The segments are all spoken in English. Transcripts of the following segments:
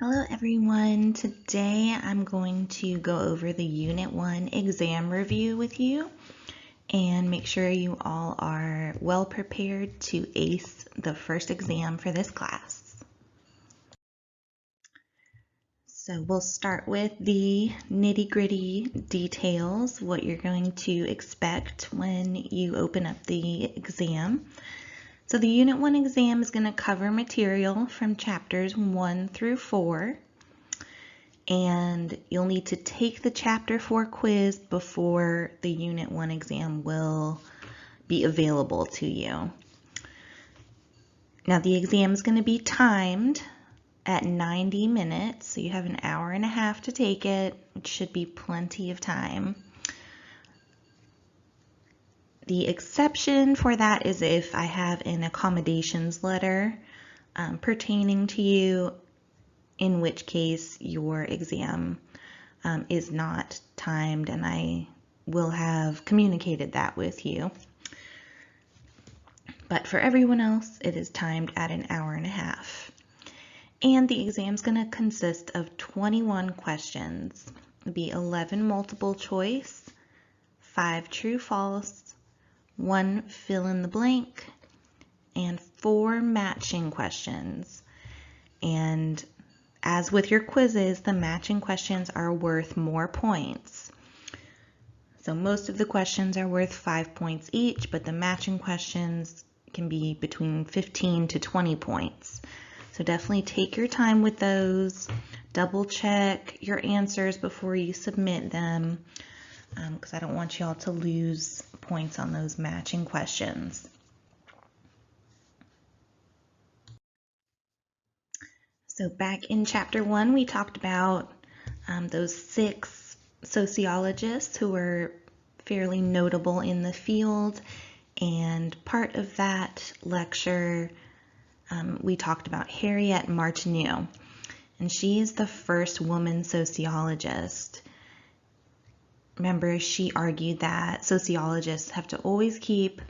Hello everyone. Today I'm going to go over the Unit 1 exam review with you and make sure you all are well prepared to ace the first exam for this class. So we'll start with the nitty-gritty details, what you're going to expect when you open up the exam. So the Unit 1 exam is going to cover material from chapters 1 through 4, and you'll need to take the chapter 4 quiz before the Unit 1 exam will be available to you. Now the exam is going to be timed at 90 minutes, so you have an hour and a half to take it, which should be plenty of time. The exception for that is if I have an accommodations letter pertaining to you, in which case your exam is not timed, and I will have communicated that with you. But for everyone else, it is timed at an hour and a half. And the exam is going to consist of 21 questions. It'll be 11 multiple choice, 5 true false, 1 fill in the blank, and 4 matching questions. And as with your quizzes, the matching questions are worth more points. So most of the questions are worth 5 points each, but the matching questions can be between 15 to 20 points. So definitely take your time with those. Double check your answers before you submit them, because I don't want y'all to lose points on those matching questions. So back in chapter 1, we talked about those 6 sociologists who were fairly notable in the field, and part of that lecture we talked about Harriet Martineau, and she is the first woman sociologist. Remember, she argued that sociologists have to always keep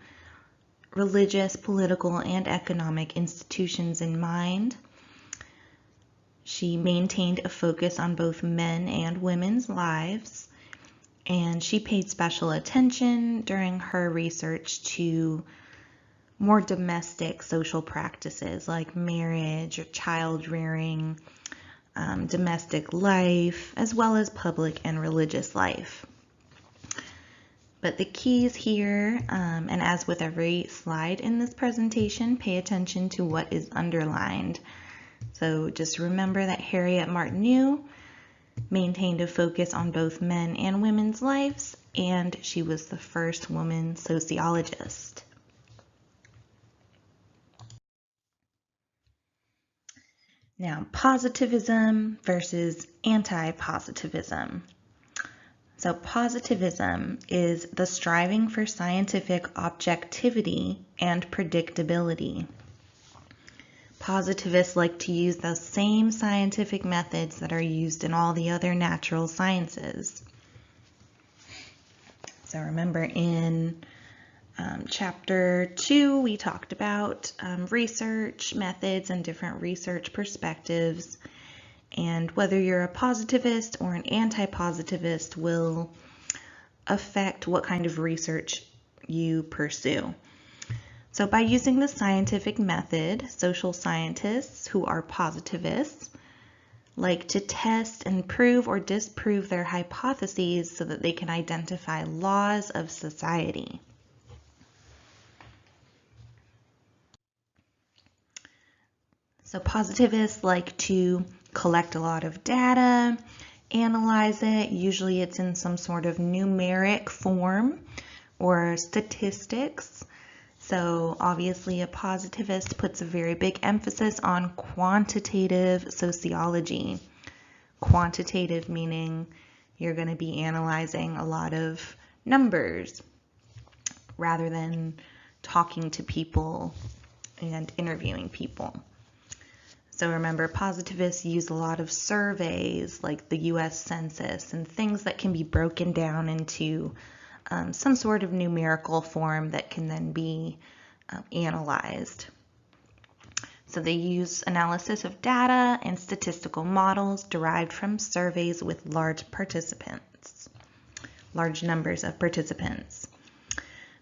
religious, political, and economic institutions in mind. She maintained a focus on both men and women's lives, and she paid special attention during her research to more domestic social practices like marriage or child rearing, domestic life, as well as public and religious life. But the keys here, and as with every slide in this presentation, pay attention to what is underlined. So just remember that Harriet Martineau maintained a focus on both men and women's lives, and she was the first woman sociologist. Now, positivism versus anti-positivism. So positivism is the striving for scientific objectivity and predictability. Positivists like to use those same scientific methods that are used in all the other natural sciences. So remember in chapter 2, we talked about research methods and different research perspectives, and whether you're a positivist or an anti-positivist will affect what kind of research you pursue. So by using the scientific method, social scientists who are positivists like to test and prove or disprove their hypotheses so that they can identify laws of society. So positivists like to collect a lot of data, analyze it. Usually it's in some sort of numeric form or statistics. So obviously a positivist puts a very big emphasis on quantitative sociology. Quantitative meaning you're going to be analyzing a lot of numbers rather than talking to people and interviewing people. So remember, positivists use a lot of surveys like the US Census and things that can be broken down into some sort of numerical form that can then be analyzed. So they use analysis of data and statistical models derived from surveys with large numbers of participants.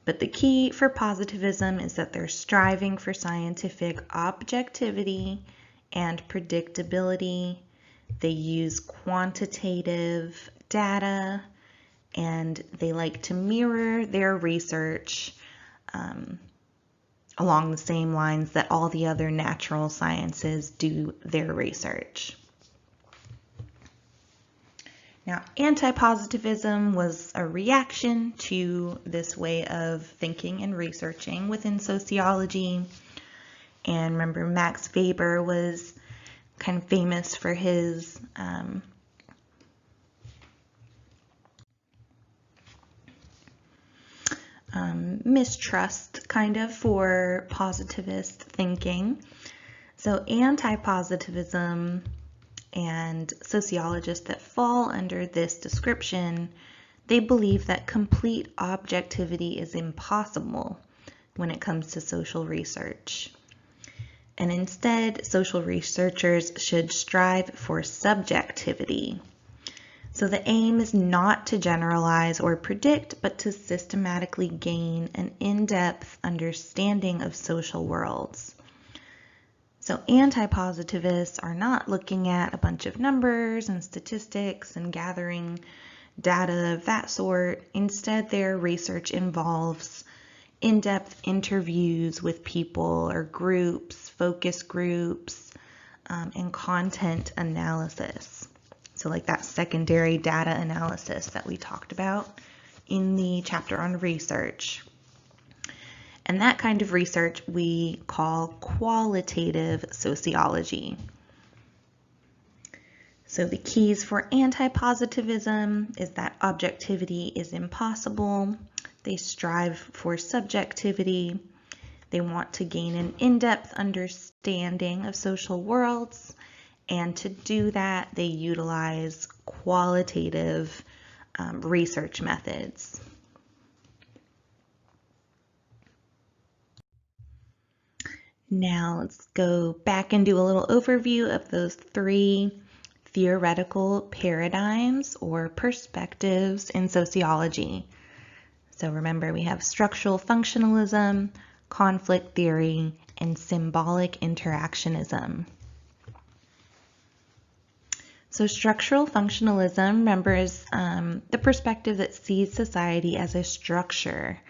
But the key for positivism is that they're striving for scientific objectivity and predictability. They use quantitative data, and they like to mirror their research along the same lines that all the other natural sciences do their research. Now, anti-positivism was a reaction to this way of thinking and researching within sociology. And remember, Max Weber was kind of famous for his mistrust kind of for positivist thinking. So anti-positivism and sociologists that fall under this description, they believe that complete objectivity is impossible when it comes to social research. And instead, social researchers should strive for subjectivity. So the aim is not to generalize or predict, but to systematically gain an in-depth understanding of social worlds. So anti-positivists are not looking at a bunch of numbers and statistics and gathering data of that sort. Instead, their research involves in-depth interviews with people or groups, focus groups, and content analysis. So like that secondary data analysis that we talked about in the chapter on research. And that kind of research we call qualitative sociology. So the keys for anti-positivism is that objectivity is impossible. They strive for subjectivity. They want to gain an in-depth understanding of social worlds. And to do that, they utilize qualitative research methods. Now let's go back and do a little overview of those three theoretical paradigms or perspectives in sociology. So remember, we have structural functionalism, conflict theory, and symbolic interactionism. So structural functionalism, remember, is the perspective that sees society as a structure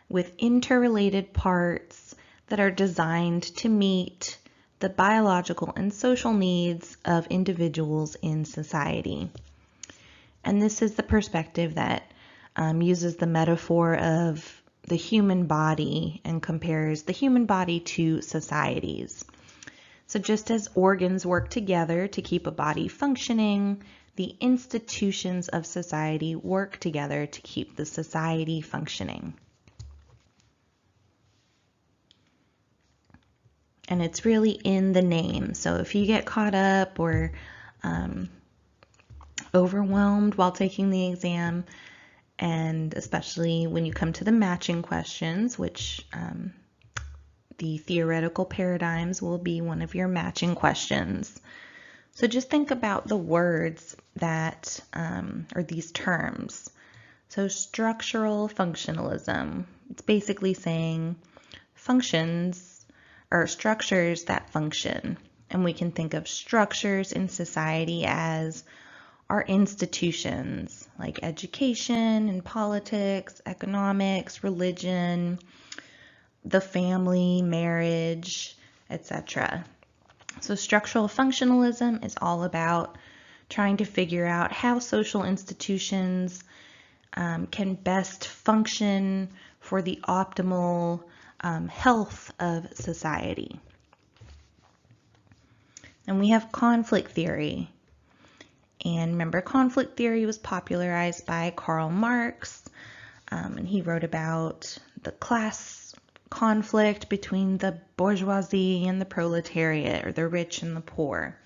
with interrelated parts that are designed to meet the biological and social needs of individuals in society. And this is the perspective that uses the metaphor of the human body and compares the human body to societies. So just as organs work together to keep a body functioning, the institutions of society work together to keep the society functioning. And it's really in the name. So if you get caught up or overwhelmed while taking the exam, and especially when you come to the matching questions, which the theoretical paradigms will be one of your matching questions. So just think about the words that, or these terms. So structural functionalism, it's basically saying functions or structures that function. And we can think of structures in society as our institutions, like education and politics, economics, religion, the family, marriage, etc. So structural functionalism is all about trying to figure out how social institutions can best function for the optimal health of society. And we have conflict theory. And remember, conflict theory was popularized by Karl Marx, and he wrote about the class conflict between the bourgeoisie and the proletariat, or the rich and the poor.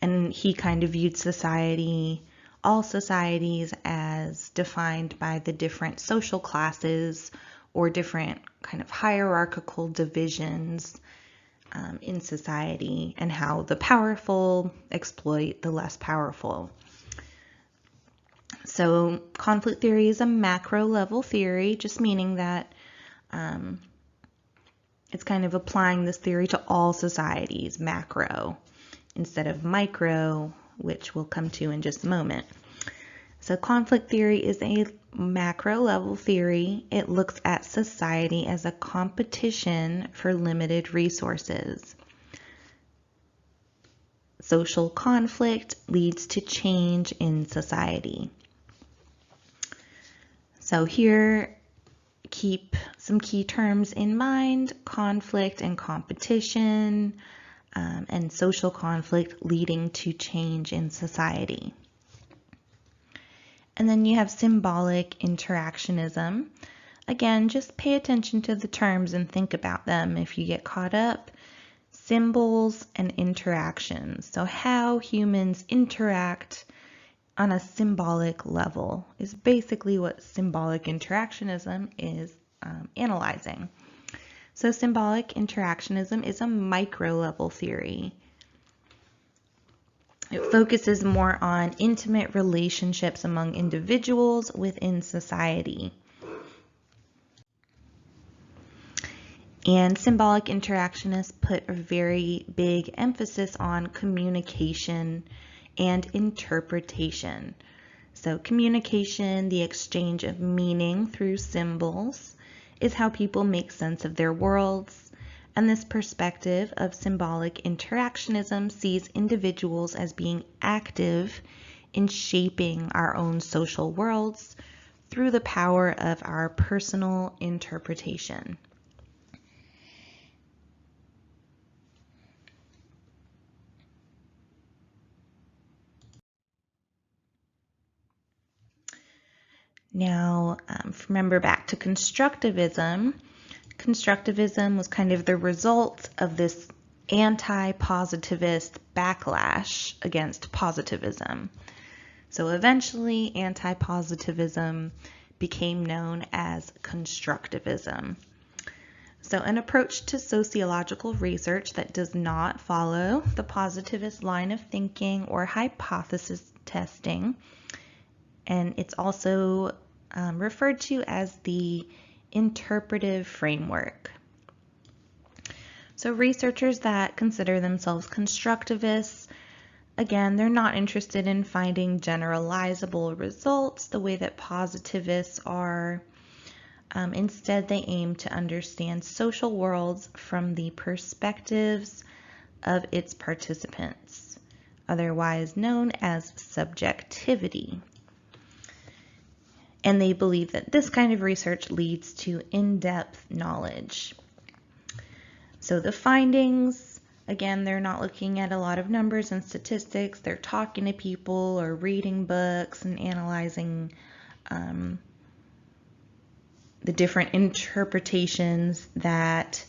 And he kind of viewed society, all societies, as defined by the different social classes or different kind of hierarchical divisions in society and how the powerful exploit the less powerful. So conflict theory is a macro level theory, just meaning that it's kind of applying this theory to all societies, macro, instead of micro, which we'll come to in just a moment. So conflict theory is a macro level theory. It looks at society as a competition for limited resources. Social conflict leads to change in society. So here, keep some key terms in mind: conflict and competition, and social conflict leading to change in society. And then you have symbolic interactionism. Again, just pay attention to the terms and think about them if you get caught up. Symbols and interactions. So how humans interact on a symbolic level is basically what symbolic interactionism is analyzing. So symbolic interactionism is a micro-level theory. It focuses more on intimate relationships among individuals within society. And symbolic interactionists put a very big emphasis on communication and interpretation. So communication, the exchange of meaning through symbols, is how people make sense of their worlds. And this perspective of symbolic interactionism sees individuals as being active in shaping our own social worlds through the power of our personal interpretation. Now, remember back to constructivism. Constructivism was kind of the result of this anti-positivist backlash against positivism. So eventually, anti-positivism became known as constructivism. So an approach to sociological research that does not follow the positivist line of thinking or hypothesis testing. And it's also referred to as the interpretive framework. So researchers that consider themselves constructivists, again, they're not interested in finding generalizable results the way that positivists are. Instead, they aim to understand social worlds from the perspectives of its participants, otherwise known as subjectivity. And they believe that this kind of research leads to in-depth knowledge. So the findings, again, they're not looking at a lot of numbers and statistics. They're talking to people or reading books and analyzing the different interpretations that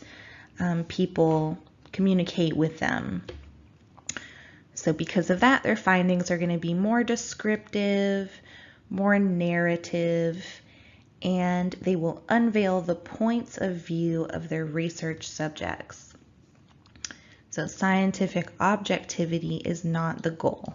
people communicate with them. So because of that, their findings are going to be more descriptive, more narrative, and they will unveil the points of view of their research subjects. So scientific objectivity is not the goal.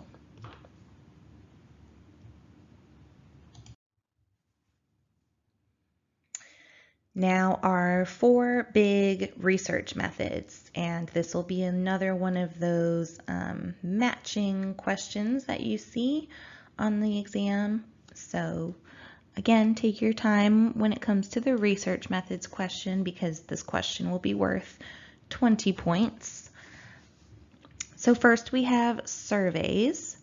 Now our 4 big research methods, and this will be another one of those matching questions that you see on the exam. So again, take your time when it comes to the research methods question, because this question will be worth 20 points. So first we have surveys,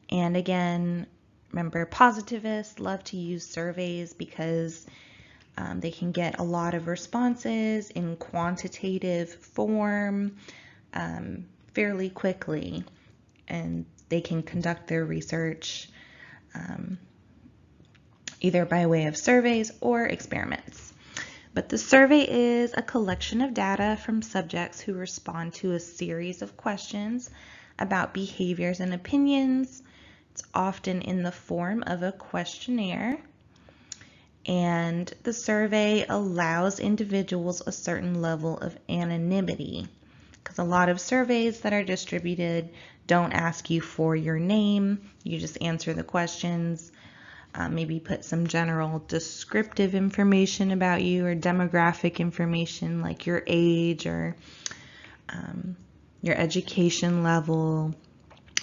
and again, remember, positivists love to use surveys because they can get a lot of responses in quantitative form fairly quickly, and they can conduct their research either by way of surveys or experiments. But the survey is a collection of data from subjects who respond to a series of questions about behaviors and opinions. It's often in the form of a questionnaire. And the survey allows individuals a certain level of anonymity. because a lot of surveys that are distributed don't ask you for your name. You just answer the questions, maybe put some general descriptive information about you or demographic information like your age or your education level,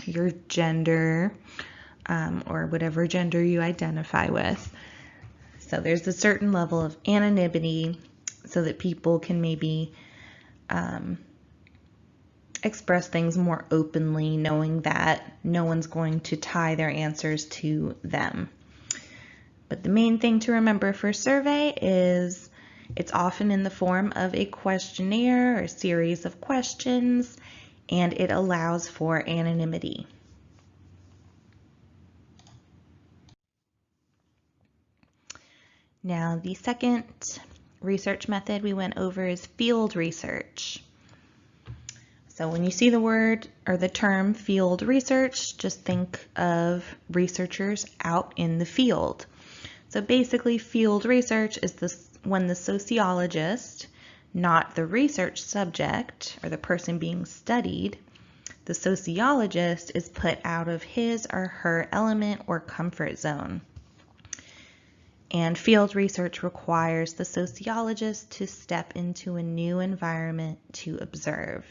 your gender, or whatever gender you identify with. So there's a certain level of anonymity so that people can maybe express things more openly, knowing that no one's going to tie their answers to them. But the main thing to remember for survey is it's often in the form of a questionnaire or a series of questions, and it allows for anonymity. Now, the second research method we went over is field research. So when you see the word or the term field research, just think of researchers out in the field. So basically, field research is when the sociologist, not the research subject or the person being studied, the sociologist is put out of his or her element or comfort zone. And field research requires the sociologist to step into a new environment to observe.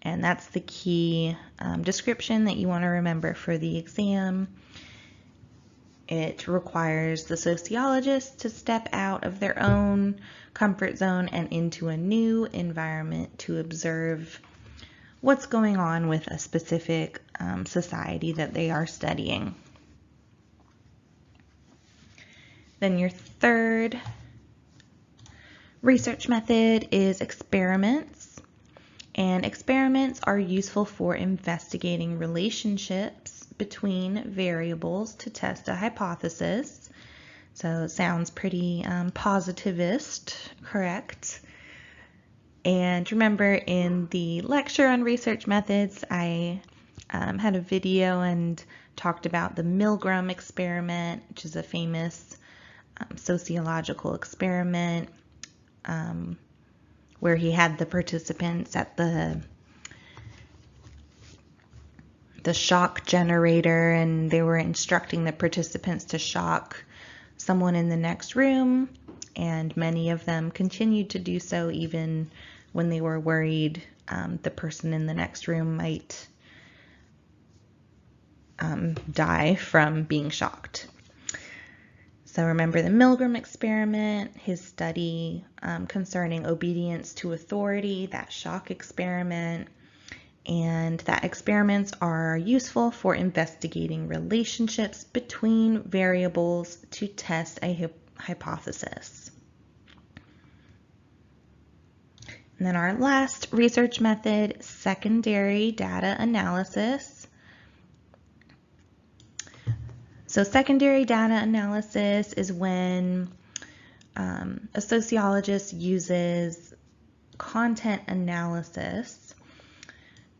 And that's the key description that you want to remember for the exam. It requires the sociologist to step out of their own comfort zone and into a new environment to observe what's going on with a specific society that they are studying. Then your third research method is experiments. And experiments are useful for investigating relationships between variables to test a hypothesis. So it sounds pretty positivist, correct? And remember, in the lecture on research methods, I had a video and talked about the Milgram experiment, which is a famous sociological experiment where he had the participants at the shock generator, and they were instructing the participants to shock someone in the next room, and many of them continued to do so even when they were worried the person in the next room might die from being shocked. So remember the Milgram experiment, his study concerning obedience to authority, that shock experiment, and that experiments are useful for investigating relationships between variables to test a hypothesis. And then our last research method, secondary data analysis. So secondary data analysis is when a sociologist uses content analysis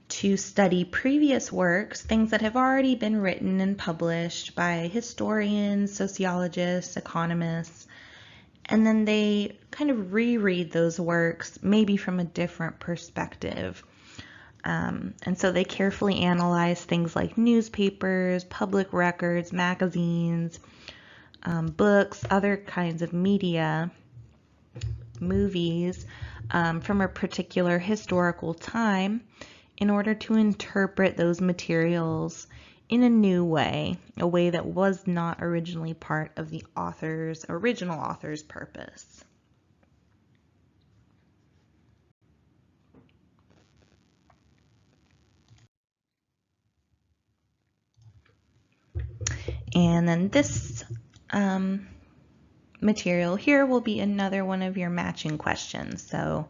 to study previous works, things that have already been written and published by historians, sociologists, economists, and then they kind of reread those works, maybe from a different perspective. And so they carefully analyze things like newspapers, public records, magazines, books, other kinds of media, movies from a particular historical time in order to interpret those materials in a new way, a way that was not originally part of the original author's purpose. And then this material here will be another one of your matching questions. So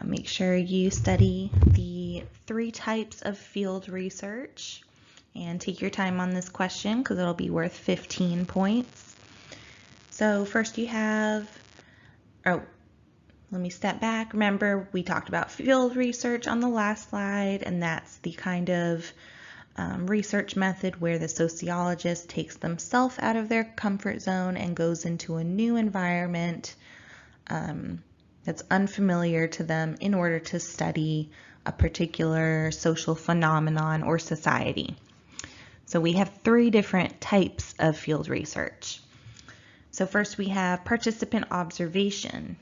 make sure you study the 3 types of field research and take your time on this question because it'll be worth 15 points. So first you have, let me step back. Remember, we talked about field research on the last slide, and that's the kind of research method where the sociologist takes themselves out of their comfort zone and goes into a new environment that's unfamiliar to them in order to study a particular social phenomenon or society. So we have 3 different types of field research. So first we have participant observation.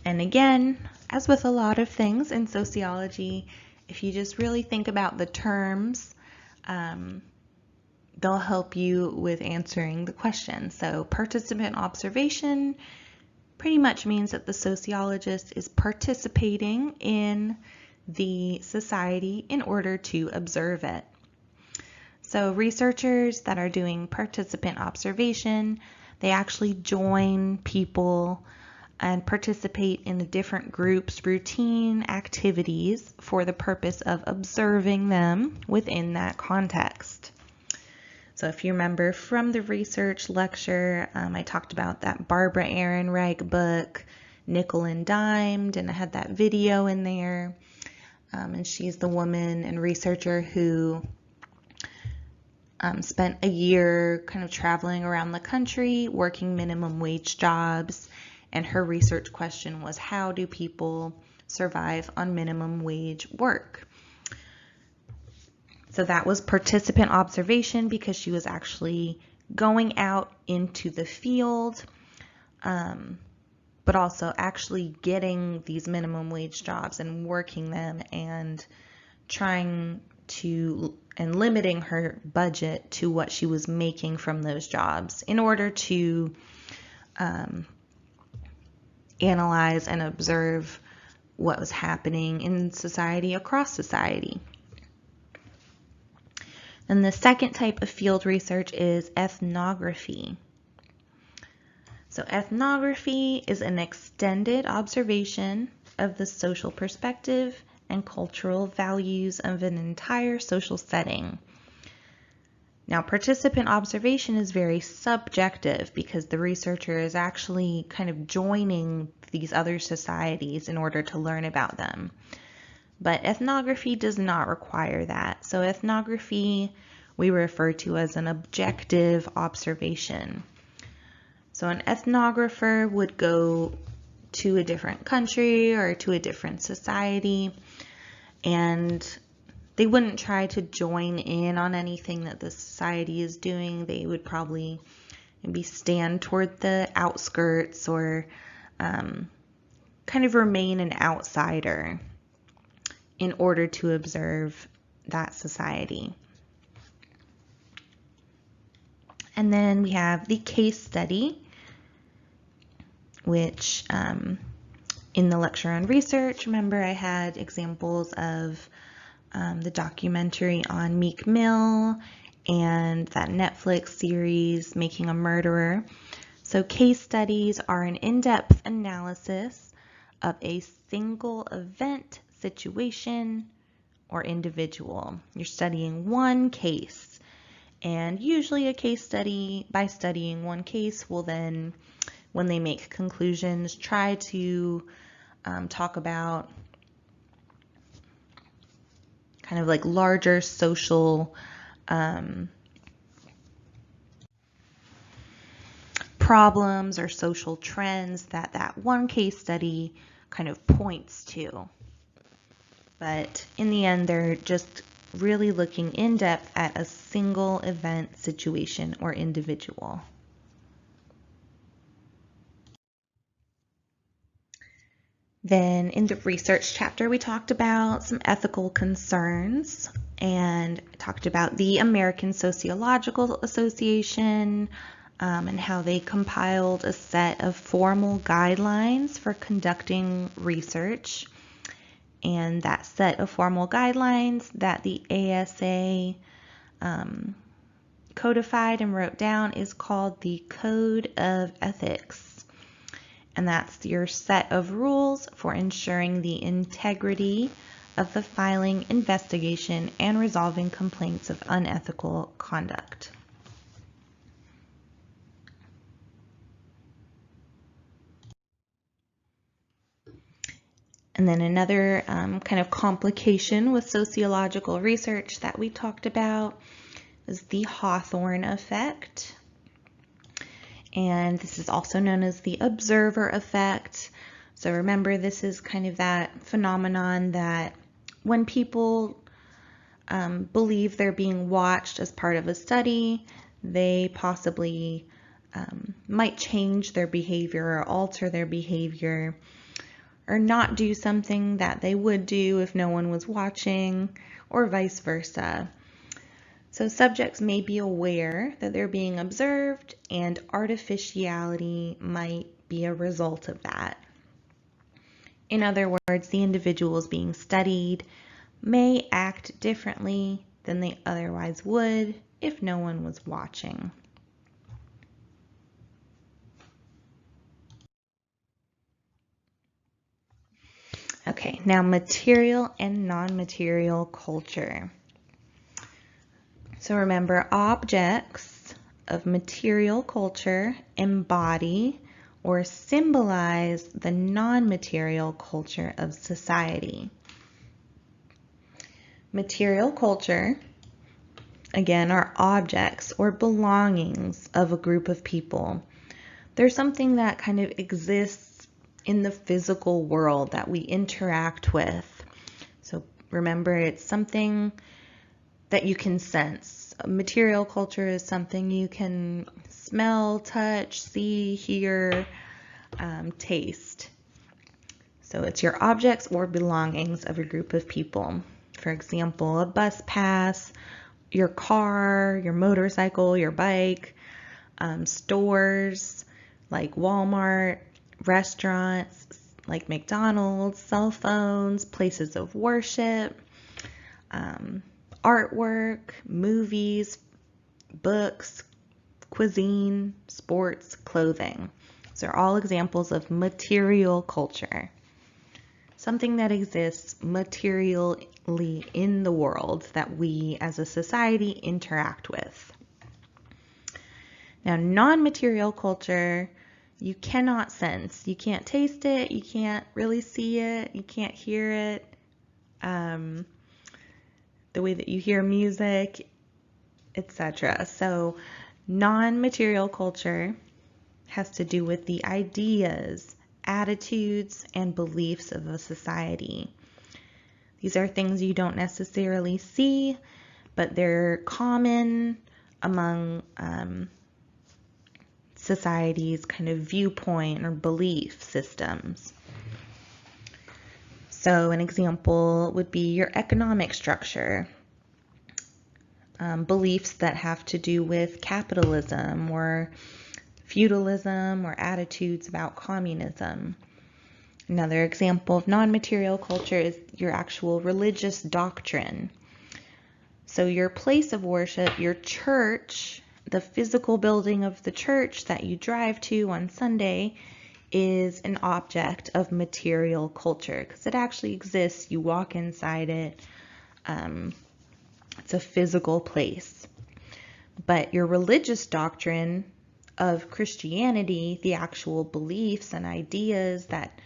And again, as with a lot of things in sociology, if you just really think about the terms, they'll help you with answering the question. So participant observation pretty much means that the sociologist is participating in the society in order to observe it. So researchers that are doing participant observation, they actually join people and participate in the different groups' routine activities for the purpose of observing them within that context. So if you remember from the research lecture, I talked about that Barbara Ehrenreich book, Nickel and Dimed, and I had that video in there. And she's the woman and researcher who spent a year kind of traveling around the country, working minimum wage jobs. And her research question was, how do people survive on minimum wage work? So that was participant observation because she was actually going out into the field, but also actually getting these minimum wage jobs and working them and trying to, and limiting her budget to what she was making from those jobs in order to analyze and observe what was happening in society, across society. And the second type of field research is ethnography. So ethnography is an extended observation of the social perspective and cultural values of an entire social setting. Now, participant observation is very subjective because the researcher is actually kind of joining these other societies in order to learn about them. But ethnography does not require that. So ethnography we refer to as an objective observation. So an ethnographer would go to a different country or to a different society, and they wouldn't try to join in on anything that the society is doing. They would probably maybe stand toward the outskirts or kind of remain an outsider in order to observe that society. And then we have the case study, which in the lecture on research, remember I had examples of the documentary on Meek Mill and that Netflix series, Making a Murderer. So case studies are an in-depth analysis of a single event, situation, or individual. You're studying one case, and usually a case study, by studying one case, will then, when they make conclusions, try to talk about kind of like larger social problems or social trends that that one case study kind of points to. But in the end, they're just really looking in depth at a single event, situation, or individual. Then in the research chapter, we talked about some ethical concerns and talked about the American Sociological Association and how they compiled a set of formal guidelines for conducting research. And that set of formal guidelines that the ASA codified and wrote down is called the Code of Ethics. And that's your set of rules for ensuring the integrity of the filing, investigation, and resolving complaints of unethical conduct. And then another kind of complication with sociological research that we talked about is the Hawthorne effect. And this is also known as the observer effect. So remember, this is kind of that phenomenon that when people believe they're being watched as part of a study, they possibly might change their behavior or alter their behavior or not do something that they would do if no one was watching, or vice versa. So subjects may be aware that they're being observed, and artificiality might be a result of that. In other words, the individuals being studied may act differently than they otherwise would if no one was watching. Okay, now material and non-material culture. So remember, objects of material culture embody or symbolize the non-material culture of society. Material culture, again, are objects or belongings of a group of people. They're something that kind of exists in the physical world that we interact with. So remember, it's something that you can sense. Material culture is something you can smell, touch, see, hear, taste. So it's your objects or belongings of a group of people. For example, a bus pass, your car, your motorcycle, your bike, stores like Walmart, restaurants like McDonald's, cell phones, places of worship, artwork, movies, books, cuisine, sports, clothing. These are all examples of material culture. Something that exists materially in the world that we as a society interact with. Now, non-material culture, you cannot sense. You can't taste it. You can't really see it. You can't hear it. The way that you hear music, etc. So non-material culture has to do with the ideas, attitudes, and beliefs of a society. These are things you don't necessarily see, but they're common among society's kind of viewpoint or belief systems. So an example would be your economic structure, beliefs that have to do with capitalism or feudalism or attitudes about communism. Another example of non-material culture is your actual religious doctrine. So your place of worship, your church, the physical building of the church that you drive to on Sunday is an object of material culture because it actually exists. You walk inside it. It's a physical place. But your religious doctrine of Christianity, the actual beliefs and ideas that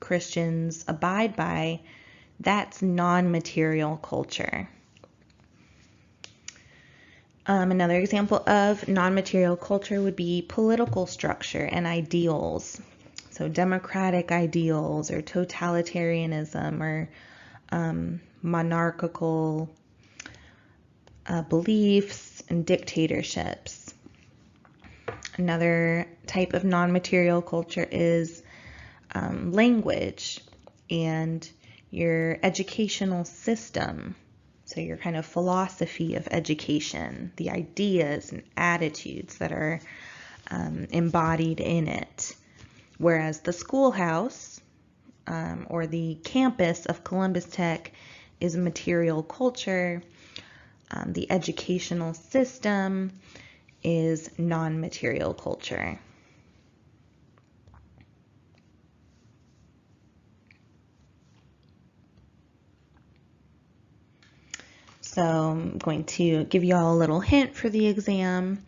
Christians abide by, that's non-material culture. Another example of non-material culture would be political structure and ideals. So democratic ideals or totalitarianism or monarchical beliefs and dictatorships. Another type of non-material culture is language and your educational system. So your kind of philosophy of education, the ideas and attitudes that are embodied in it. Whereas the schoolhouse or the campus of Columbus Tech is material culture. The educational system is non-material culture. So I'm going to give you all a little hint for the exam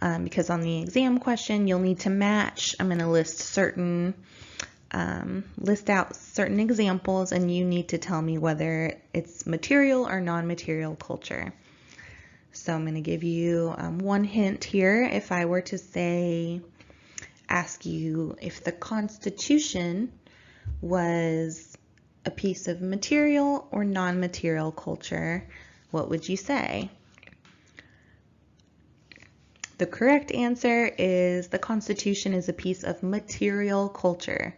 because on the exam question you'll need to match. I'm going to list out certain examples and you need to tell me whether it's material or non-material culture. So I'm going to give you one hint here. If I were to ask you if the Constitution was a piece of material or non-material culture, what would you say? The correct answer is the Constitution is a piece of material culture,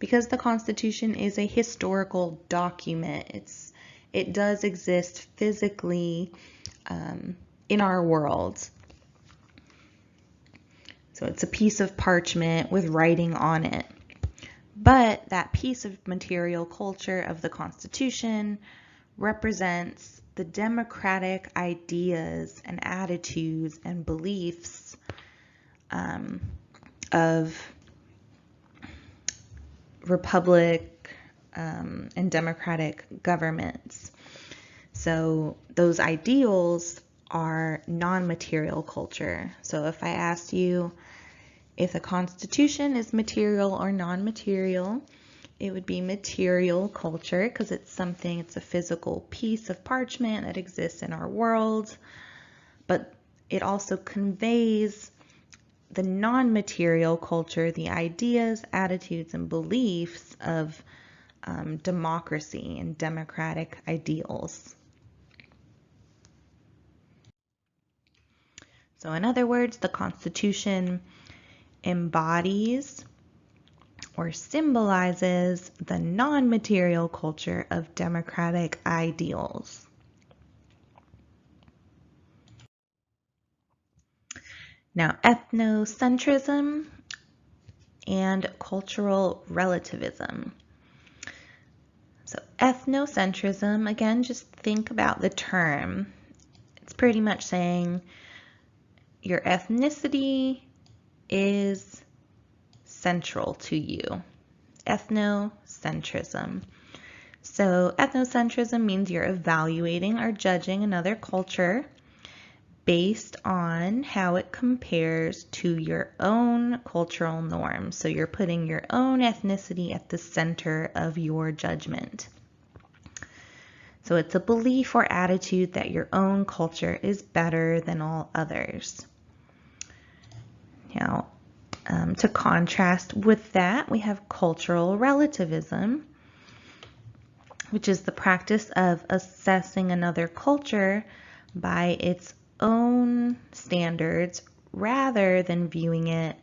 because the Constitution is a historical document. It does exist physically in our world. So it's a piece of parchment with writing on it. But that piece of material culture of the Constitution represents the democratic ideas and attitudes and beliefs of republic and democratic governments. So those ideals are non-material culture. So if I asked you if the Constitution is material or non-material, it would be material culture, because it's a physical piece of parchment that exists in our world, but it also conveys the non-material culture, the ideas, attitudes, and beliefs of democracy and democratic ideals. So in other words, the Constitution embodies or symbolizes the non-material culture of democratic ideals. Now, ethnocentrism and cultural relativism. So ethnocentrism, again, just think about the term. It's pretty much saying your ethnicity is central to you. Ethnocentrism. So ethnocentrism means you're evaluating or judging another culture based on how it compares to your own cultural norms. So you're putting your own ethnicity at the center of your judgment. So it's a belief or attitude that your own culture is better than all others. Now, to contrast with that, we have cultural relativism, which is the practice of assessing another culture by its own standards rather than viewing it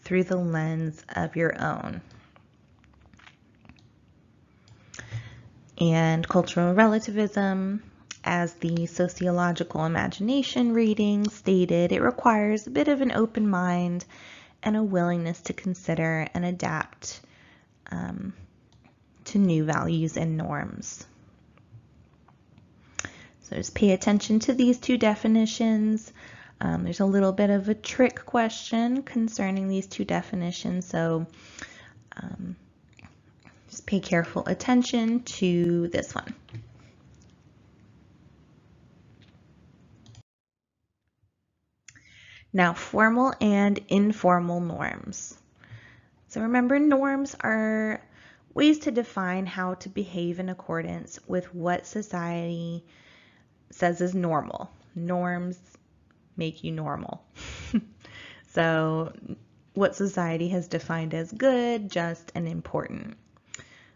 through the lens of your own. And cultural relativism, as the sociological imagination reading stated, it requires a bit of an open mind and a willingness to consider and adapt to new values and norms. So just pay attention to these two definitions. There's a little bit of a trick question concerning these two definitions, so just pay careful attention to this one. Now, formal and informal norms. So remember, norms are ways to define how to behave in accordance with what society says is normal. Norms make you normal. So what society has defined as good, just, and important.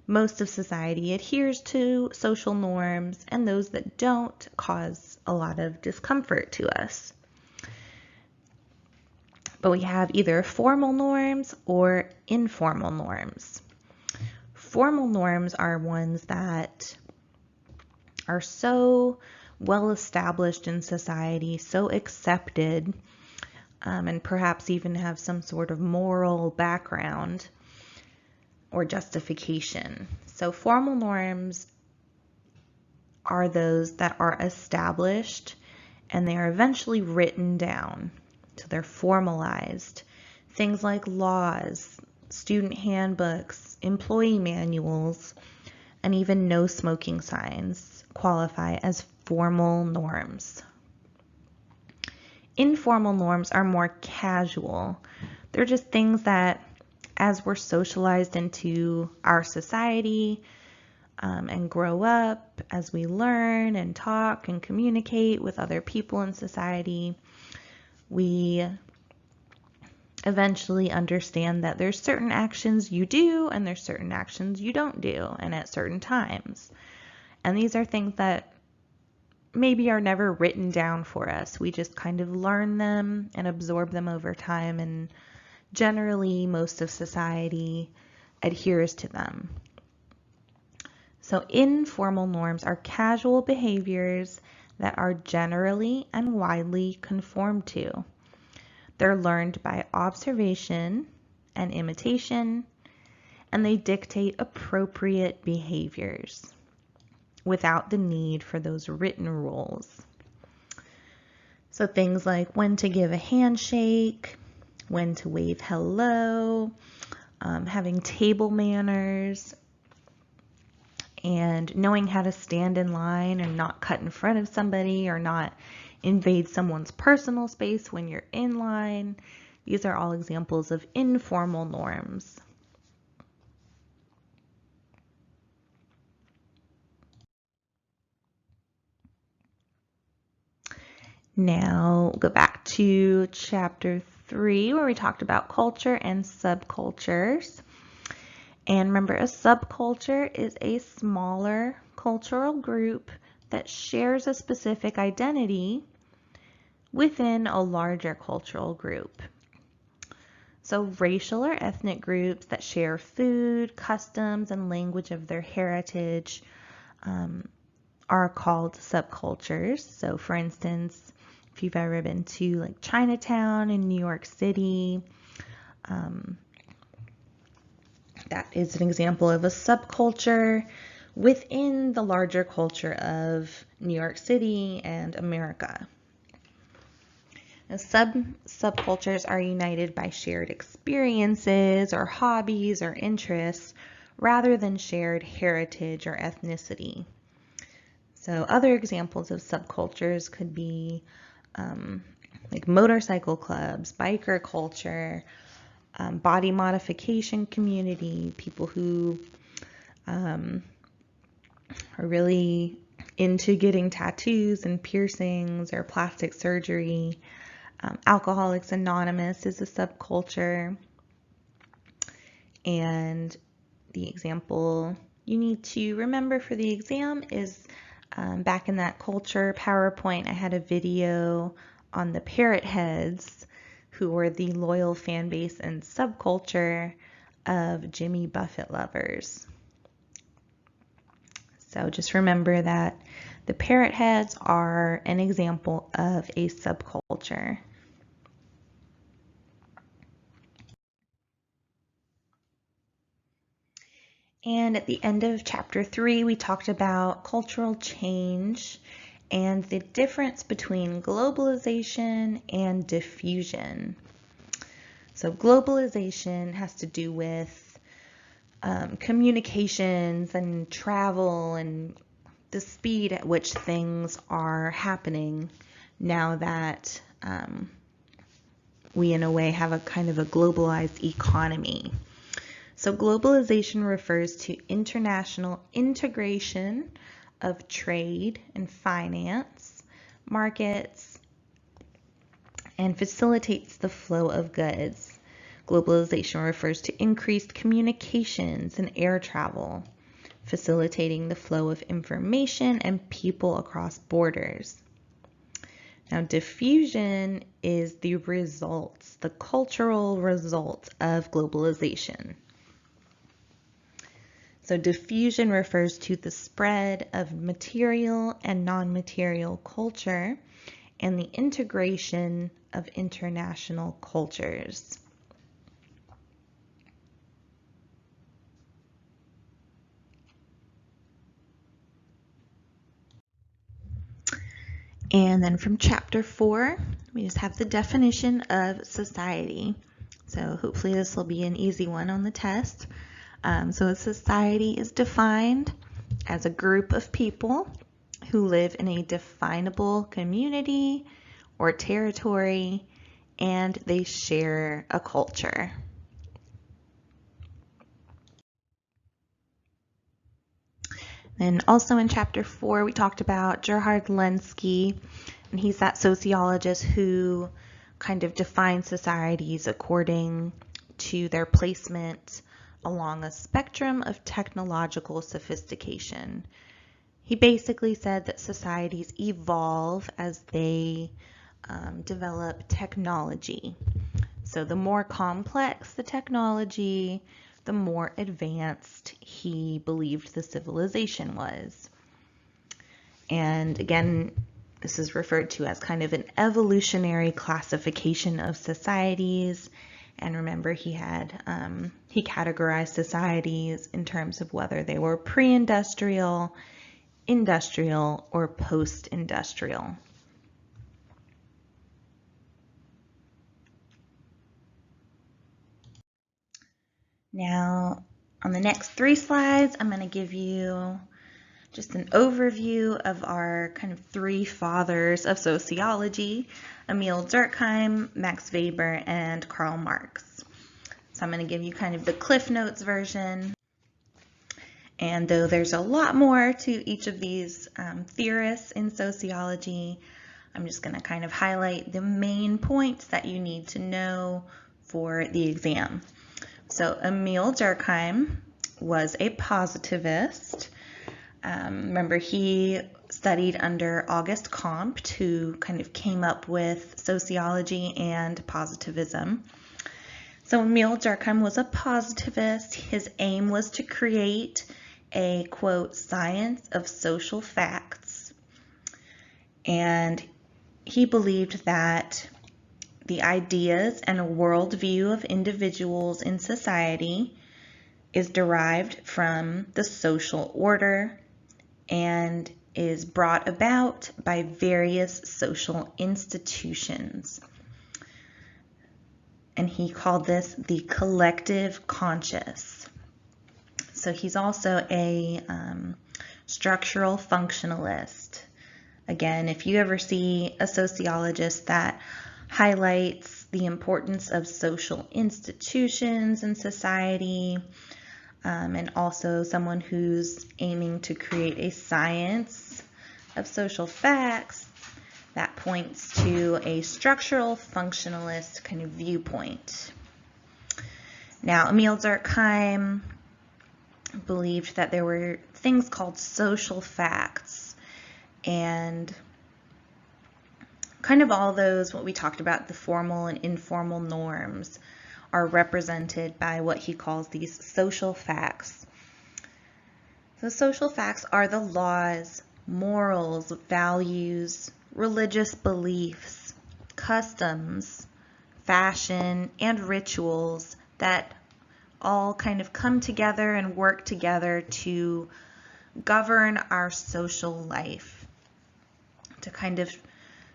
Most of society adheres to social norms, and those that don't cause a lot of discomfort to us. But we have either formal norms or informal norms. Formal norms are ones that are so well established in society, so accepted, and perhaps even have some sort of moral background or justification. So formal norms are those that are established and they are eventually written down. So they're formalized. Things like laws, student handbooks, employee manuals, and even no smoking signs qualify as formal norms. Informal norms are more casual. They're just things that, as we're socialized into our society, and grow up, as we learn and talk and communicate with other people in society, we eventually understand that there's certain actions you do and there's certain actions you don't do, and at certain times. And these are things that maybe are never written down for us. We just kind of learn them and absorb them over time, and generally most of society adheres to them. So informal norms are casual behaviors that are generally and widely conformed to. They're learned by observation and imitation, and they dictate appropriate behaviors without the need for those written rules. So things like when to give a handshake, when to wave hello, having table manners, and knowing how to stand in line and not cut in front of somebody or not invade someone's personal space when you're in line. These are all examples of informal norms. Now go back to chapter 3 where we talked about culture and subcultures. And remember, a subculture is a smaller cultural group that shares a specific identity within a larger cultural group. So racial or ethnic groups that share food, customs, and language of their heritage are called subcultures. So for instance, if you've ever been to like Chinatown in New York City, that is an example of a subculture within the larger culture of New York City and America. Now, subcultures are united by shared experiences or hobbies or interests rather than shared heritage or ethnicity. So other examples of subcultures could be like motorcycle clubs, biker culture, body modification community, people who are really into getting tattoos and piercings or plastic surgery. Alcoholics Anonymous is a subculture. And the example you need to remember for the exam is back in that culture PowerPoint, I had a video on the parrot heads, who were the loyal fan base and subculture of Jimmy Buffett lovers. So just remember that the parrot heads are an example of a subculture. And at the end of chapter 3, we talked about cultural change and the difference between globalization and diffusion. So globalization has to do with communications and travel and the speed at which things are happening now that we in a way have a kind of a globalized economy. So globalization refers to international integration of trade and finance, markets, and facilitates the flow of goods. Globalization refers to increased communications and air travel, facilitating the flow of information and people across borders. Now, diffusion is the results, the cultural results of globalization. So diffusion refers to the spread of material and non-material culture and the integration of international cultures. And then from chapter 4, we just have the definition of society. So hopefully this will be an easy one on the test. So a society is defined as a group of people who live in a definable community or territory, and they share a culture. And also in chapter 4, we talked about Gerhard Lenski, and he's that sociologist who kind of defines societies according to their placement along a spectrum of technological sophistication. He basically said that societies evolve as they develop technology. So the more complex the technology, the more advanced he believed the civilization was. And again, this is referred to as kind of an evolutionary classification of societies. And remember, he categorized societies in terms of whether they were pre-industrial, industrial, or post-industrial. Now, on the next 3 slides, I'm going to give you just an overview of our kind of 3 fathers of sociology: Emile Durkheim, Max Weber, and Karl Marx. So I'm going to give you kind of the Cliff Notes version. And though there's a lot more to each of these theorists in sociology, I'm just going to kind of highlight the main points that you need to know for the exam. So Emile Durkheim was a positivist. Remember, he studied under Auguste Comte, who kind of came up with sociology and positivism. So Emile Durkheim was a positivist. His aim was to create a, quote, science of social facts. And he believed that the ideas and a worldview of individuals in society is derived from the social order and is brought about by various social institutions. And he called this the collective conscious. So he's also a structural functionalist. Again, if you ever see a sociologist that highlights the importance of social institutions in society, and also someone who's aiming to create a science of social facts, that points to a structural functionalist kind of viewpoint. Now, Emile Durkheim believed that there were things called social facts, and kind of all those, what we talked about, the formal and informal norms, are represented by what he calls these social facts. So social facts are the laws, morals, values, religious beliefs, customs, fashion, and rituals that all kind of come together and work together to govern our social life, to kind of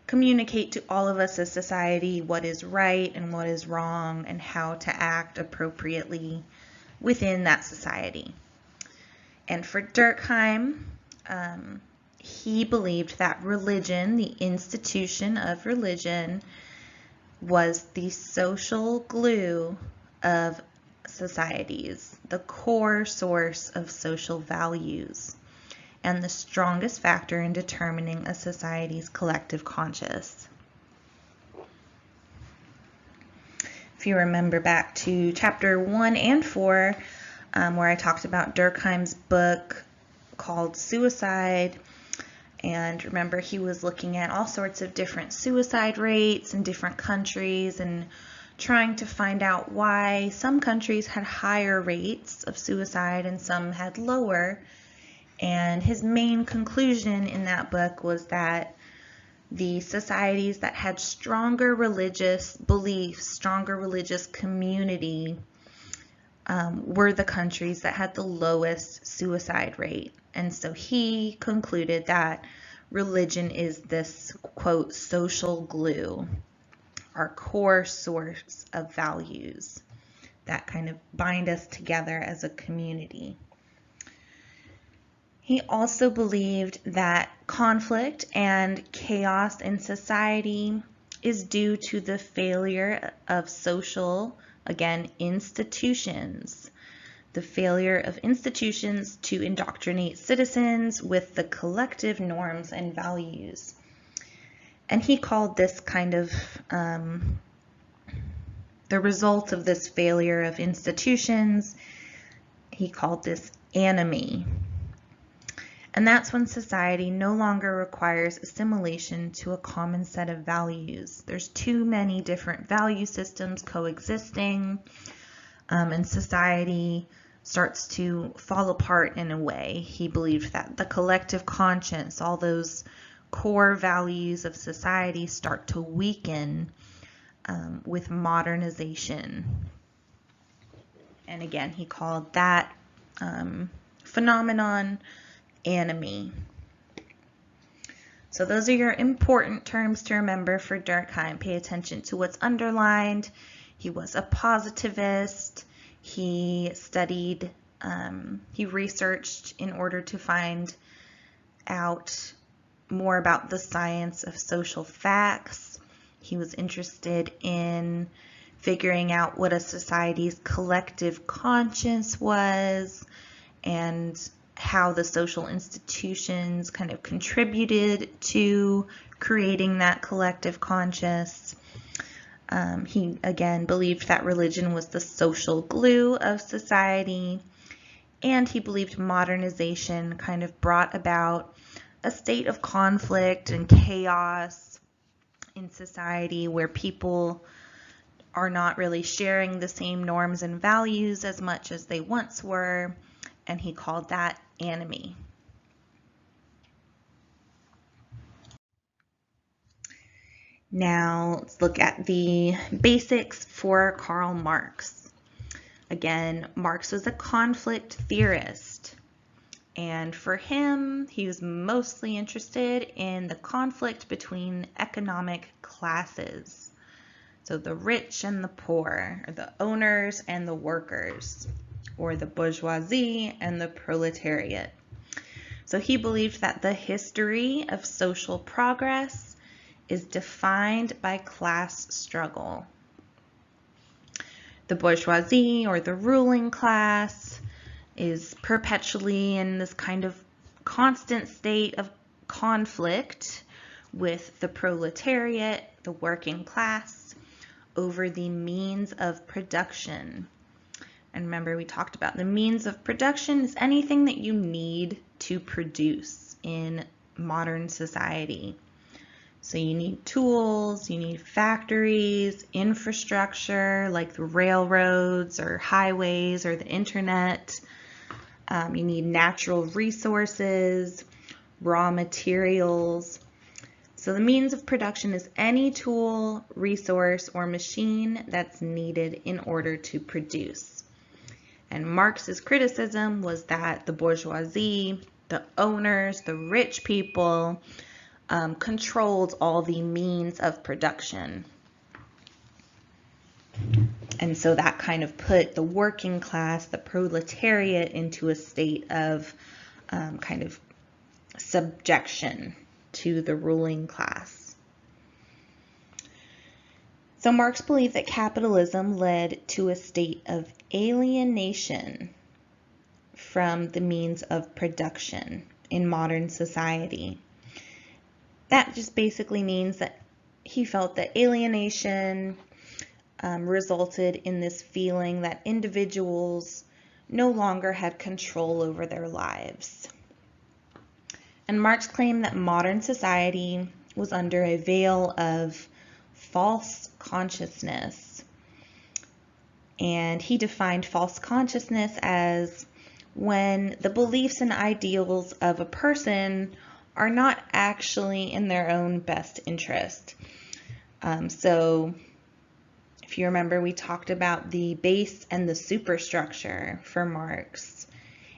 communicate to all of us as society what is right and what is wrong and how to act appropriately within that society. And for Durkheim, he believed that religion, the institution of religion, was the social glue of societies, the core source of social values, and the strongest factor in determining a society's collective conscious. If you remember back to chapter 1 and 4, where I talked about Durkheim's book called Suicide, and remember he was looking at all sorts of different suicide rates in different countries and trying to find out why some countries had higher rates of suicide and some had lower. And his main conclusion in that book was that the societies that had stronger religious beliefs, stronger religious community, were the countries that had the lowest suicide rate. And so he concluded that religion is this, quote, social glue, our core source of values that kind of bind us together as a community. He also believed that conflict and chaos in society is due to the failure of social, again, institutions the failure of institutions to indoctrinate citizens with the collective norms and values. And he called this kind of the result of this failure of institutions, he called this anomie. And that's when society no longer requires assimilation to a common set of values. There's too many different value systems coexisting, and society starts to fall apart in a way. He believed that the collective conscience, all those core values of society, start to weaken with modernization. And again, he called that phenomenon anomie. So those are your important terms to remember for Durkheim. Pay attention to what's underlined. He was a positivist. He studied, he researched in order to find out more about the science of social facts. He was interested in figuring out what a society's collective conscience was and how the social institutions kind of contributed to creating that collective conscience. He again believed that religion was the social glue of society, and he believed modernization kind of brought about a state of conflict and chaos in society where people are not really sharing the same norms and values as much as they once were, and he called that anomie. Now let's look at the basics for Karl Marx. Again, Marx was a conflict theorist, and for him, he was mostly interested in the conflict between economic classes. So the rich and the poor, or the owners and the workers, or the bourgeoisie and the proletariat. So he believed that the history of social progress is defined by class struggle. The bourgeoisie, or the ruling class, is perpetually in this kind of constant state of conflict with the proletariat, the working class, over the means of production. And remember, we talked about the means of production is anything that you need to produce in modern society. So you need tools, you need factories, infrastructure like the railroads or highways or the internet. You need natural resources, raw materials. So the means of production is any tool, resource, or machine that's needed in order to produce. And Marx's criticism was that the bourgeoisie, the owners, the rich people, controlled all the means of production. And so that kind of put the working class, the proletariat, into a state of kind of subjection to the ruling class. So Marx believed that capitalism led to a state of alienation from the means of production in modern society. That just basically means that he felt that alienation resulted in this feeling that individuals no longer had control over their lives. And Marx claimed that modern society was under a veil of false consciousness. And he defined false consciousness as when the beliefs and ideals of a person are not actually in their own best interest. So if you remember, we talked about the base and the superstructure for Marx.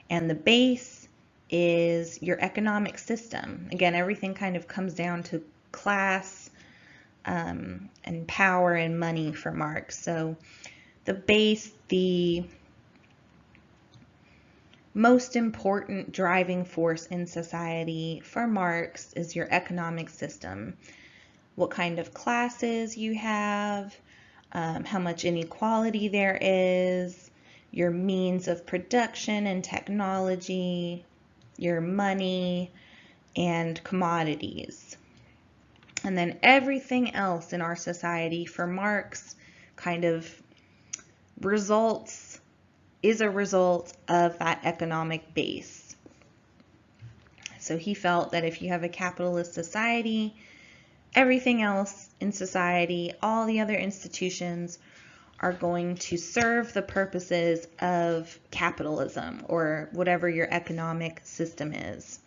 And the base is your economic system. Again, everything kind of comes down to class and power and money for Marx. So the base, the most important driving force in society for Marx is your economic system. What kind of classes you have, how much inequality there is, your means of production and technology, your money, and commodities. And then everything else in our society for Marx kind of is a result of that economic base. So he felt that if you have a capitalist society, everything else in society, all the other institutions are going to serve the purposes of capitalism or whatever your economic system is.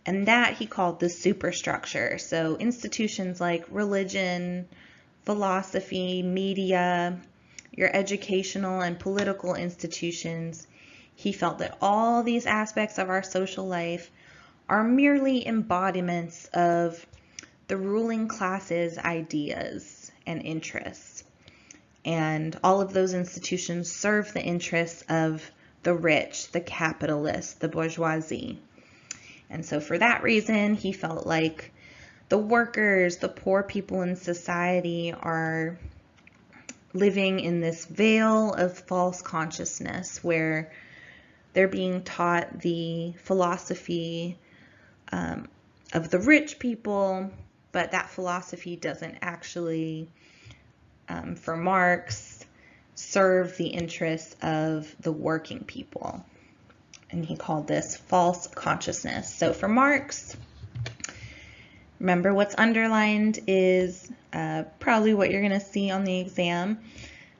And that he called the superstructure. So institutions like religion, philosophy, media, your educational and political institutions, he felt that all these aspects of our social life are merely embodiments of the ruling class's ideas and interests. And all of those institutions serve the interests of the rich, the capitalists, the bourgeoisie. And so for that reason, he felt like the workers, the poor people in society are living in this veil of false consciousness where they're being taught the philosophy of the rich people, but that philosophy doesn't actually, for Marx, serve the interests of the working people. And he called this false consciousness. So for Marx, remember what's underlined is probably what you're going to see on the exam.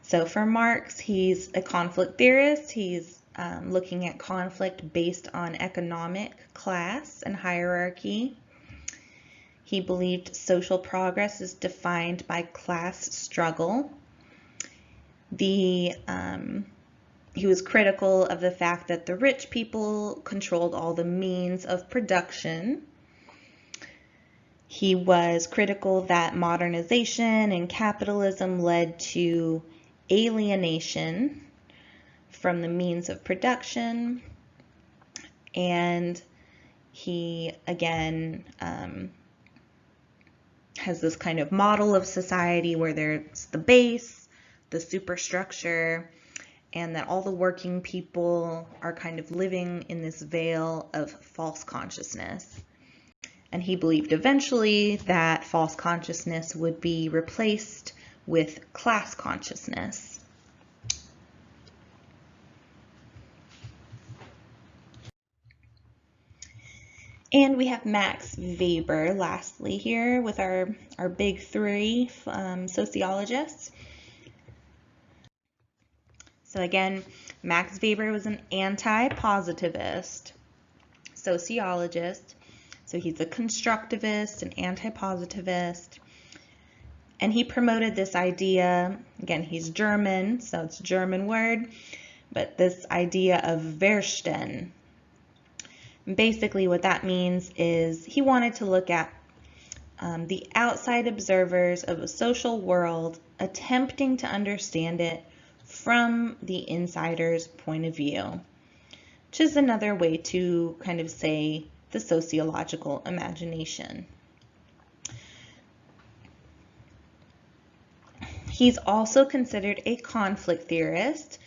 So for Marx, he's a conflict theorist. He's looking at conflict based on economic class and hierarchy. He believed social progress is defined by class struggle. He was critical of the fact that the rich people controlled all the means of production. He was critical that modernization and capitalism led to alienation from the means of production. And he, again, has this kind of model of society where there's the base, the superstructure, and that all the working people are kind of living in this veil of false consciousness. And he believed eventually that false consciousness would be replaced with class consciousness. And we have Max Weber lastly here with our big three sociologists. So again, Max Weber was an anti-positivist sociologist. So he's a constructivist, an anti-positivist. And he promoted this idea, again, he's German, so it's a German word, but this idea of Verstehen. Basically what that means is he wanted to look at the outside observers of a social world attempting to understand it from the insider's point of view, which is another way to kind of say the sociological imagination. He's also considered a conflict theorist,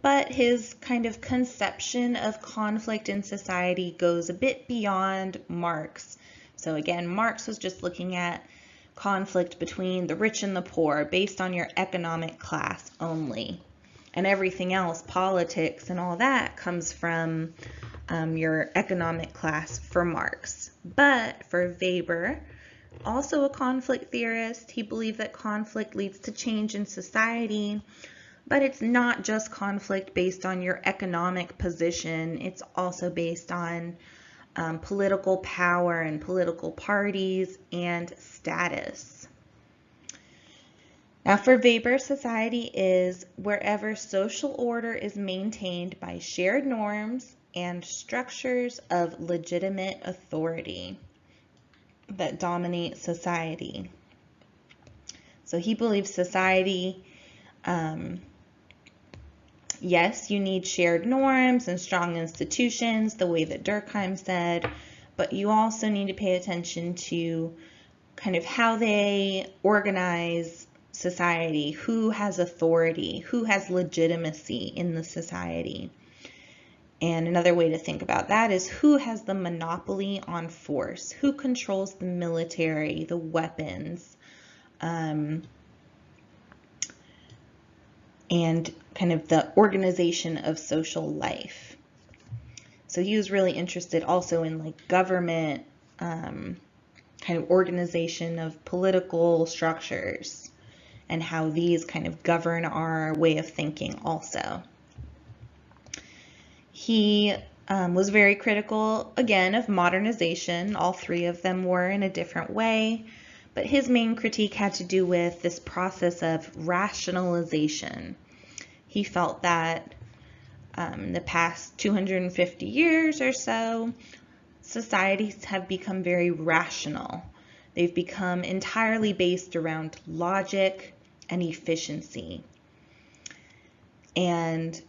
but his kind of conception of conflict in society goes a bit beyond Marx. So again, Marx was just looking at conflict between the rich and the poor based on your economic class only. And everything else, politics and all that, comes from your economic class for Marx. But for Weber, also a conflict theorist, he believed that conflict leads to change in society, but it's not just conflict based on your economic position. It's also based on political power and political parties and status. Now for Weber, society is wherever social order is maintained by shared norms and structures of legitimate authority that dominate society. So he believes society, yes, you need shared norms and strong institutions, the way that Durkheim said, but you also need to pay attention to kind of how they organize society, who has authority, who has legitimacy in the society. And another way to think about that is who has the monopoly on force, who controls the military, the weapons, and kind of the organization of social life. So he was really interested also in like government, kind of organization of political structures and how these kind of govern our way of thinking also. He was very critical, again, of modernization. All three of them were in a different way, but his main critique had to do with this process of rationalization. He felt that the past 250 years or so, societies have become very rational. They've become entirely based around logic and efficiency. And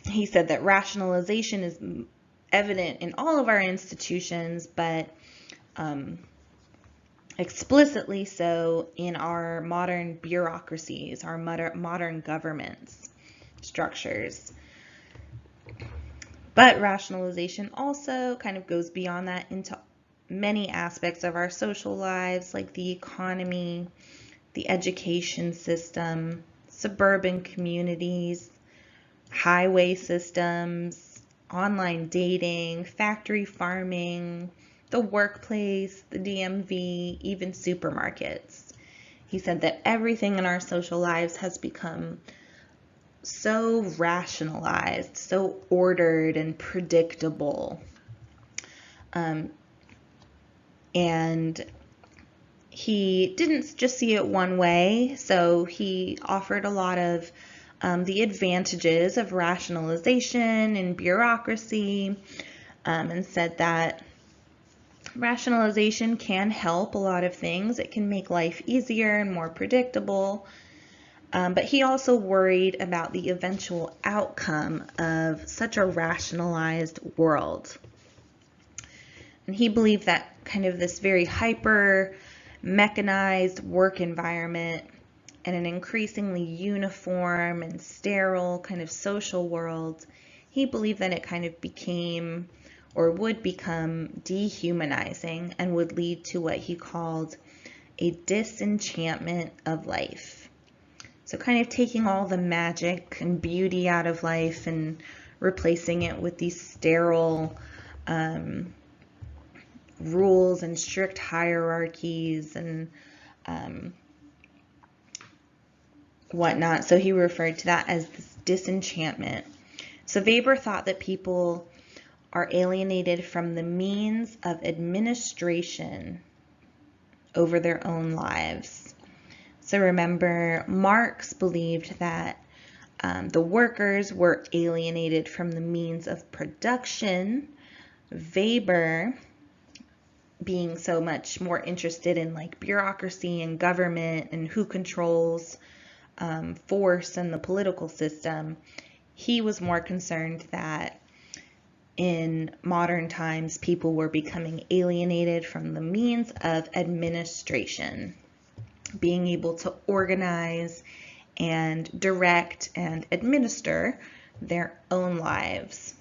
he said that rationalization is evident in all of our institutions, but explicitly so in our modern bureaucracies, our modern governments, structures. But rationalization also kind of goes beyond that into many aspects of our social lives, like the economy, the education system, suburban communities, highway systems, online dating, factory farming, the workplace, the DMV, even supermarkets. He said that everything in our social lives has become so rationalized, so ordered and predictable. And he didn't just see it one way, so he offered a lot of the advantages of rationalization and bureaucracy, and said that rationalization can help a lot of things. It can make life easier and more predictable. But he also worried about the eventual outcome of such a rationalized world. And he believed that kind of this very hyper mechanized work environment and an increasingly uniform and sterile kind of social world, he believed that it kind of became or would become dehumanizing and would lead to what he called a disenchantment of life. So kind of taking all the magic and beauty out of life and replacing it with these sterile rules and strict hierarchies and whatnot. So he referred to that as this disenchantment. So Weber thought that people are alienated from the means of administration over their own lives. So remember, Marx believed that the workers were alienated from the means of production. Weber, being so much more interested in like bureaucracy and government and who controls force and the political system, he was more concerned that in modern times people were becoming alienated from the means of administration, being able to organize and direct and administer their own lives.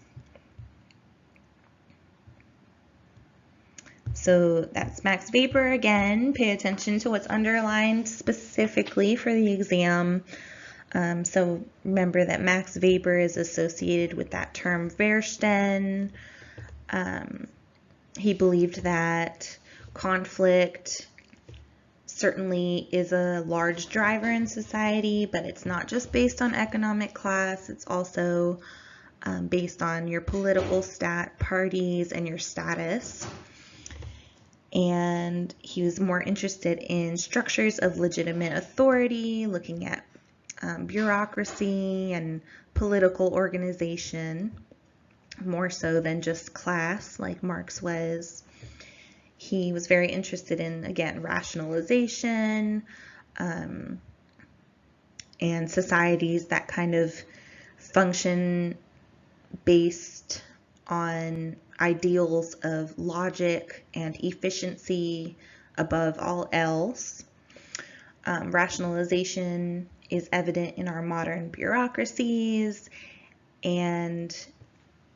So that's Max Weber again. Pay attention to what's underlined specifically for the exam. So remember that Max Weber is associated with that term Verstehen. He believed that conflict certainly is a large driver in society, but it's not just based on economic class. It's also based on your political parties and your status. And he was more interested in structures of legitimate authority, looking at bureaucracy and political organization, more so than just class like Marx was. He was very interested in, again, rationalization and societies that kind of function based on ideals of logic and efficiency above all else. Rationalization is evident in our modern bureaucracies, and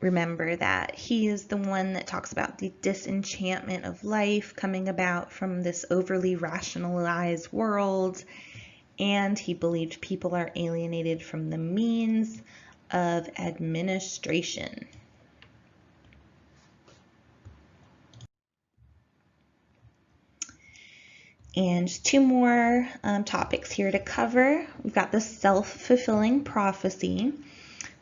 remember that he is the one that talks about the disenchantment of life coming about from this overly rationalized world, and he believed people are alienated from the means of administration. And two more topics here to cover. We've got the self-fulfilling prophecy.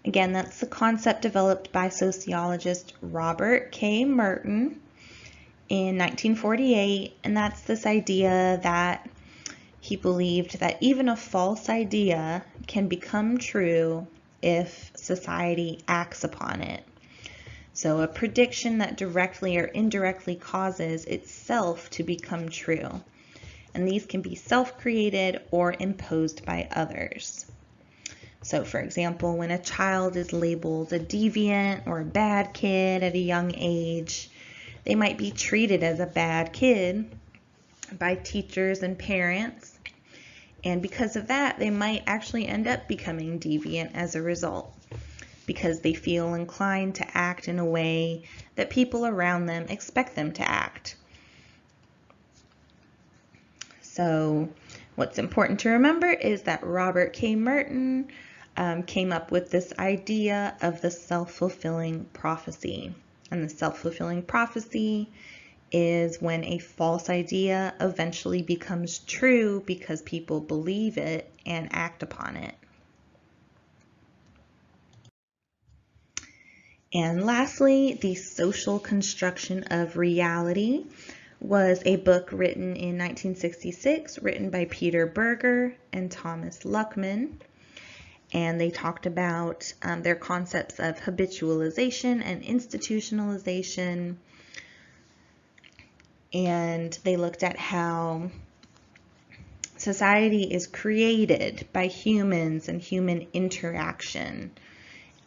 Again, that's the concept developed by sociologist Robert K. Merton in 1948, and that's this idea that he believed that even a false idea can become true if society acts upon it. So a prediction that directly or indirectly causes itself to become true. And these can be self-created or imposed by others. So for example, when a child is labeled a deviant or a bad kid at a young age, they might be treated as a bad kid by teachers and parents. And because of that, they might actually end up becoming deviant as a result, because they feel inclined to act in a way that people around them expect them to act. So what's important to remember is that Robert K. Merton came up with this idea of the self-fulfilling prophecy. And the self-fulfilling prophecy is when a false idea eventually becomes true because people believe it and act upon it. And lastly, the social construction of reality was a book written in 1966, written by Peter Berger and Thomas Luckman. And they talked about their concepts of habitualization and institutionalization. And they looked at how society is created by humans and human interaction.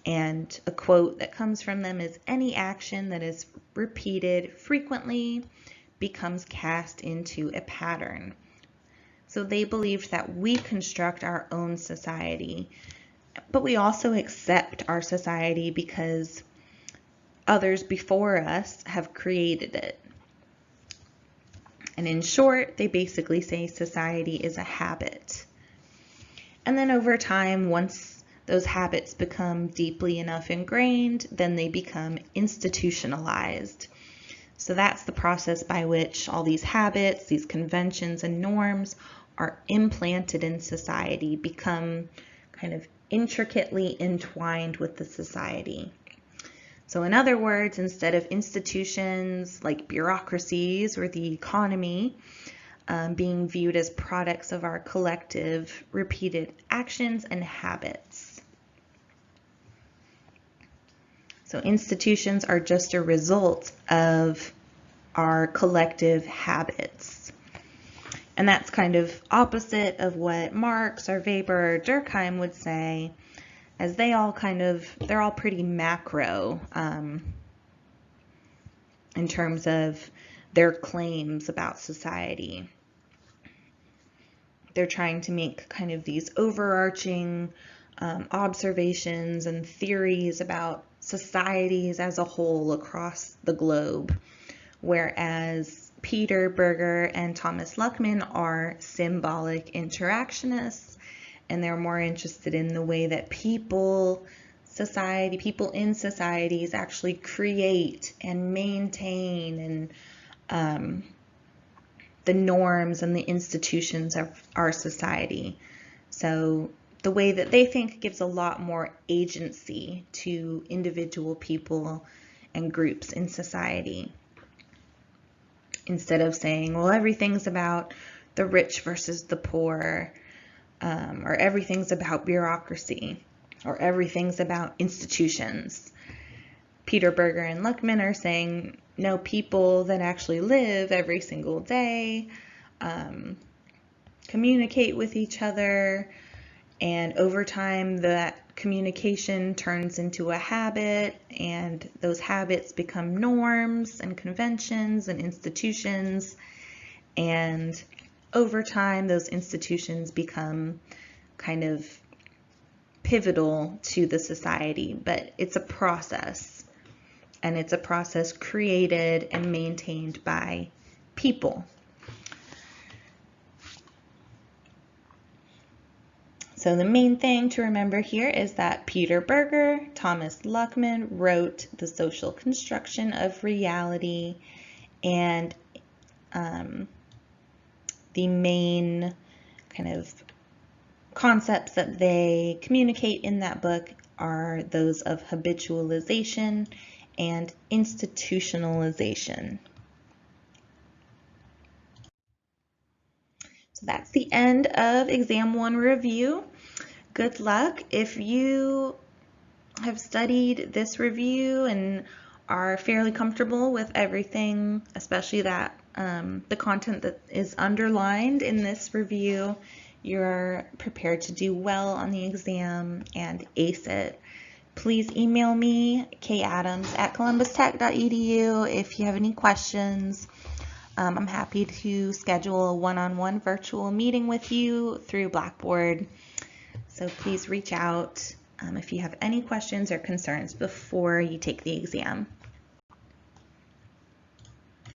And a quote that comes from them is, "Any action that is repeated frequently becomes cast into a pattern." So they believed that we construct our own society, but we also accept our society because others before us have created it. And in short, they basically say society is a habit. And then over time, once those habits become deeply enough ingrained, then they become institutionalized. So that's the process by which all these habits, these conventions and norms are implanted in society, become kind of intricately entwined with the society. So in other words, instead of institutions like bureaucracies or the economy being viewed as products of our collective repeated actions and habits. So institutions are just a result of our collective habits. And that's kind of opposite of what Marx or Weber or Durkheim would say, as they're all pretty macro in terms of their claims about society. They're trying to make kind of these overarching observations and theories about societies as a whole across the globe, whereas Peter Berger and Thomas Luckman are symbolic interactionists, and they're more interested in the way that people in societies actually create and maintain and the norms and the institutions of our society. So the way that they think gives a lot more agency to individual people and groups in society. Instead of saying, well, everything's about the rich versus the poor, or everything's about bureaucracy, or everything's about institutions. Peter Berger and Luckman are saying, no, people that actually live every single day, communicate with each other, and over time that communication turns into a habit, and those habits become norms and conventions and institutions, and over time, those institutions become kind of pivotal to the society, but it's a process, and it's a process created and maintained by people. So the main thing to remember here is that Peter Berger, Thomas Luckman wrote The Social Construction of Reality, and the main kind of concepts that they communicate in that book are those of habitualization and institutionalization. So that's the end of Exam 1 review. Good luck. If you have studied this review and are fairly comfortable with everything, especially that the content that is underlined in this review, you're prepared to do well on the exam and ace it, please email me, kadams@columbustech.edu, if you have any questions. I'm happy to schedule a one-on-one virtual meeting with you through Blackboard. So please reach out if you have any questions or concerns before you take the exam.